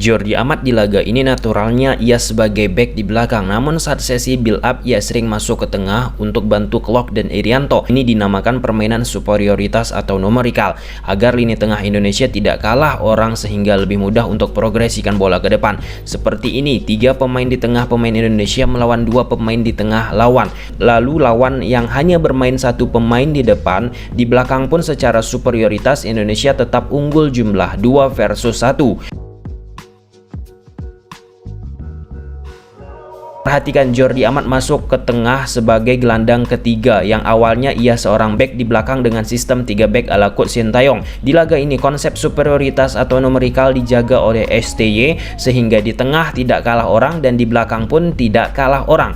Jordi Amat di laga ini naturalnya ia sebagai back di belakang, namun saat sesi build up ia sering masuk ke tengah untuk bantu Klok dan Irianto. Ini dinamakan permainan superioritas atau numerikal, agar lini tengah Indonesia tidak kalah orang sehingga lebih mudah untuk progresikan bola ke depan. Seperti ini, 3 pemain di tengah pemain Indonesia melawan 2 pemain di tengah lawan. Lalu lawan yang hanya bermain 1 pemain di depan, di belakang pun secara superioritas Indonesia tetap unggul jumlah 2 versus 1. Perhatikan Jordi Amat masuk ke tengah sebagai gelandang ketiga yang awalnya ia seorang back di belakang dengan sistem 3 back ala Coach Sintayong. Di laga ini konsep superioritas atau numerikal dijaga oleh STY sehingga di tengah tidak kalah orang dan di belakang pun tidak kalah orang.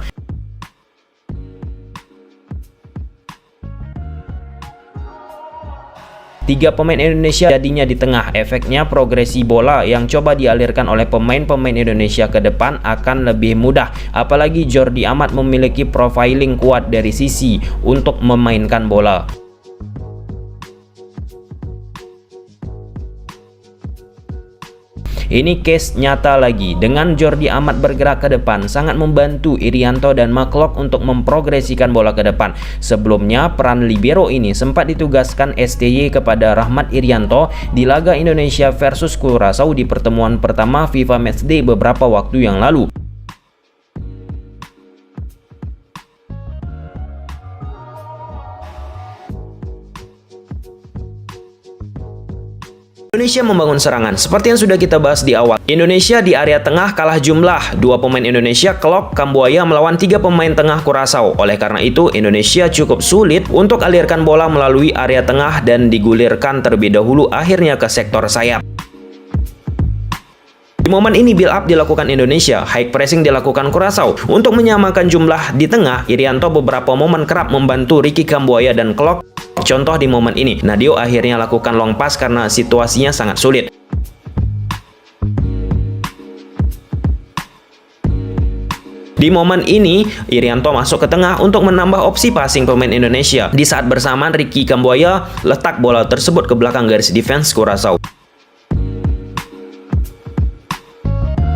Tiga pemain Indonesia jadinya di tengah. Efeknya progresi bola yang coba dialirkan oleh pemain-pemain Indonesia ke depan akan lebih mudah. Apalagi Jordi Amat memiliki profiling kuat dari sisi untuk memainkan bola. Ini case nyata lagi, dengan Jordi Amat bergerak ke depan sangat membantu Irianto dan McClough untuk memprogresikan bola ke depan. Sebelumnya peran libero ini sempat ditugaskan STY kepada Rahmat Irianto di laga Indonesia versus Curaçao di pertemuan pertama FIFA Matchday beberapa waktu yang lalu. Indonesia membangun serangan. Seperti yang sudah kita bahas di awal, Indonesia di area tengah kalah jumlah 2 pemain Indonesia Klok Kambuaya melawan 3 pemain tengah Curaçao. Oleh karena itu Indonesia cukup sulit untuk alirkan bola melalui area tengah dan digulirkan terlebih dahulu akhirnya ke sektor sayap. Di momen ini build up dilakukan Indonesia, high pressing dilakukan Curaçao. Untuk menyamakan jumlah di tengah, Irianto beberapa momen kerap membantu Ricky Kambuaya dan Klok. Contoh di momen ini, Nadio akhirnya lakukan long pass karena situasinya sangat sulit. Di momen ini, Irianto masuk ke tengah untuk menambah opsi passing pemain Indonesia. Di saat bersamaan, Ricky Kambuaya letak bola tersebut ke belakang garis defense Curaçao.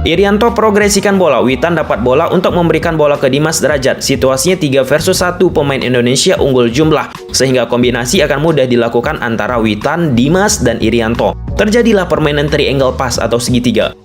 Irianto progresikan bola, Witan dapat bola untuk memberikan bola ke Dimas Derajat. Situasinya 3 versus 1, pemain Indonesia unggul jumlah, sehingga kombinasi akan mudah dilakukan antara Witan, Dimas, dan Irianto. Terjadilah permainan triangle pass atau segitiga.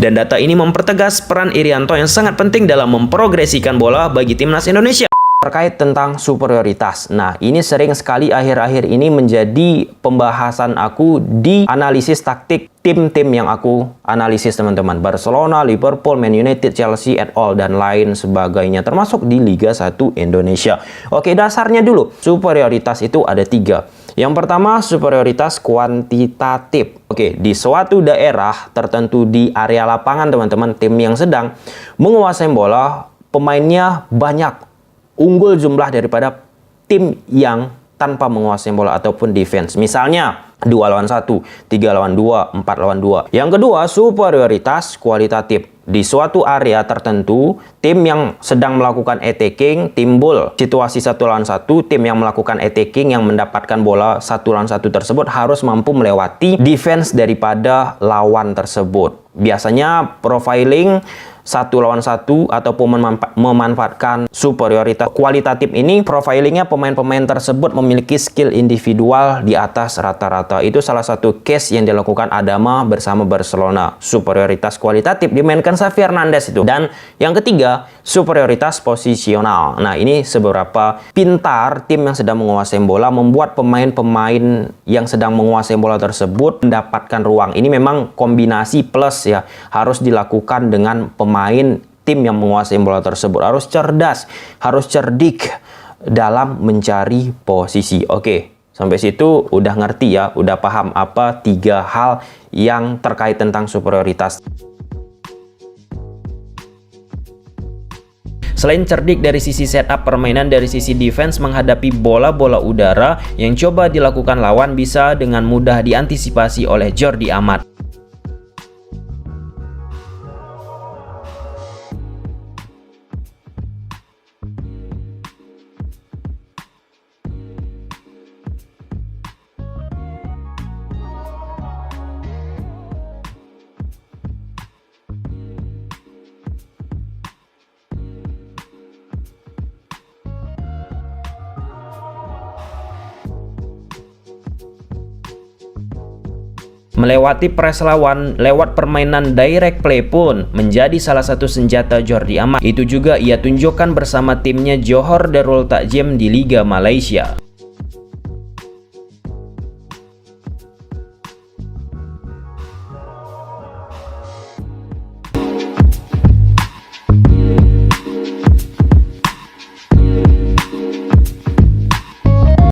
Dan data ini mempertegas peran Irianto yang sangat penting dalam memprogresikan bola bagi timnas Indonesia. Terkait tentang superioritas. Nah, ini sering sekali akhir-akhir ini menjadi pembahasan aku di analisis taktik tim-tim yang aku analisis, teman-teman. Barcelona, Liverpool, Man United, Chelsea, et al. Dan lain sebagainya, termasuk di Liga 1 Indonesia. Oke, dasarnya dulu. Superioritas itu ada 3. Yang pertama, superioritas kuantitatif. Oke, di suatu daerah tertentu di area lapangan, teman-teman, tim yang sedang menguasai bola, pemainnya banyak, unggul jumlah daripada tim yang tanpa menguasai bola ataupun defense. Misalnya 2 lawan 1, 3 lawan 2, 4 lawan 2. Yang kedua, superioritas kualitatif. Di suatu area tertentu, tim yang sedang melakukan attacking timbul situasi 1 lawan 1, tim yang melakukan attacking yang mendapatkan bola 1 lawan 1 tersebut harus mampu melewati defense daripada lawan tersebut. Biasanya profiling 1 lawan 1 ataupun memanfaatkan superioritas kualitatif ini, profilingnya pemain-pemain tersebut memiliki skill individual di atas rata-rata. Itu salah satu case yang dilakukan Adama bersama Barcelona. Superioritas kualitatif dimainkan Xavi Hernandez itu. Dan yang ketiga, superioritas posisional. Nah, ini seberapa pintar tim yang sedang menguasai bola membuat pemain-pemain yang sedang menguasai bola tersebut mendapatkan ruang. Ini memang kombinasi plus ya, harus dilakukan dengan pemain tim yang menguasai bola tersebut. Harus cerdas, harus cerdik dalam mencari posisi. Oke, sampai situ udah ngerti ya, udah paham apa 3 hal yang terkait tentang superioritas. Selain cerdik dari sisi setup permainan, dari sisi defense menghadapi bola-bola udara yang coba dilakukan lawan bisa dengan mudah diantisipasi oleh Jordi Amat. Melewati press lawan lewat permainan direct play pun menjadi salah satu senjata Jordi Amat. Itu juga ia tunjukkan bersama timnya Johor Darul Takzim di Liga Malaysia.